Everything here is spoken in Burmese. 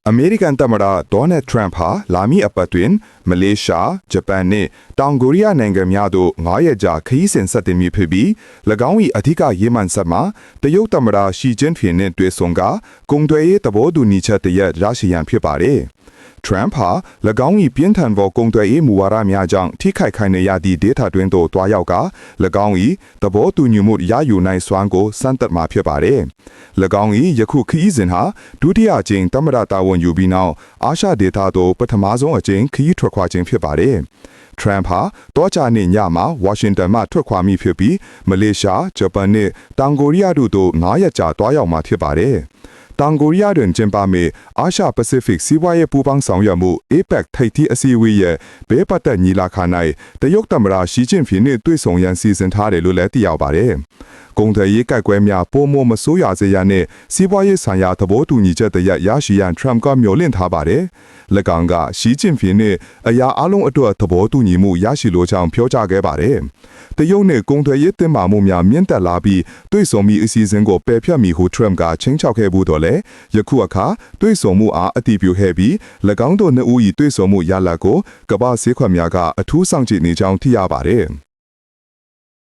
အမေရိကန်သမ္မတဒေါ်နယ်ထရန့်ဟာလာမည့်အပတ်တွင်မလေးရှားဂျပန်နှင့်တောင်ကိုရီးယားနိုင်ငံများသို့9ရက်ကြာခရီးစဉ်ဆက်တင်မည်ဖြစ်ပြီး၎င်း၏အထူးရေးမှန်းဆက်မှာတရုတ်သမ္မတရှီကျင်းဖျင်နှင့်တွေ့ဆုံကကုန်သွယ်ရေးသဘောတူညီချက်တရက်ရရှိရန်ဖြစ်ပါသည်ထရန့်ဟာ၎င်း၏ပြင်းထန်သောကုန်သွယ်ရေးမူဝါဒများကြောင့်ထိခိုက်ခိုင်နေရသည့်ဒေတာတွင်သို့တွားရောက်က၎င်း၏သဘောတူညီမှုရယူနိုင်စွမ်းကိုစမ်းသပ်မှာဖြစ်ပါသည်၎င်း၏ယခုခရီးစဉ်ဟာဒုတိယအကြိမ်သမ္မတတာဝန်ယူပြီးနောက်အာရှဒေသသို့ပထမဆုံးအကြိမ်ခရီးထွက်ခွာခြင်းဖြစ်ပါတယ်ထရန့်ဟာတောချနေ့ညမှာဝါရှင်တန်မှထွက်ခွာမိဖြစ်ပြီးမလေးရှားဂျပန်နှင့်တောင်ကိုရီးယားတို့သို့9ရက်ကြာတွားရောက်မှာဖြစ်ပါတယ်တောင်ကိုရီးယားတွင်ကျင်းပမယ့်အာရှပစိဖိတ်စီးပွားရေးပူးပေါင်းဆောင်ရွက်မှု APEC ထိပ်သီးအစည်းအဝေးရဲ့ဘေးပတ်သက်ညီလာခံ၌တရုတ်သမ္မတရှီကျင်းဖျင်နှင့်တွေ့ဆုံရန်စီစဉ်ထားတယ်လို့လည်းသိရပါတယ်။ကုန်သွယ်ရေးကိုက်ကွဲများပိုမိုမဆိုးရွားစေရန်နှင့်စီးပွားရေးဆိုင်ရာသဘောတူညီချက်တရက်ရရှိရန်ထရန့်ကမျှော်လင့်ထားပါတယ်။၎င်းကရှီကျင်းဖျင်နှင့်အရာအလုံးအတွက်သဘောတူညီမှုရရှိလိုကြောင်းပြောကြားခဲ့ပါတယ်။တရုတ်နှင့်ကုန်သွယ်ရေးတင်မာမှုများမြင့်တက်လာပြီးတွေ့ဆုံမှုအစီအစဉ်ကိုပယ်ဖျက်မိဟုထရန့်ကချင်းချောက်ခဲ့ဘူးတော့လေယခုအခါတွေ့ဆုံမှုအားအတည်ပြုခဲ့ပြီး၎င်းတို့နှစ်ဦး၏တွေ့ဆုံမှုရလဒ်ကိုကမ္ဘာ့ဈေးကွက်များကအထူးစောင့်ကြည့်နေကြောင်းသိရပါတယ်။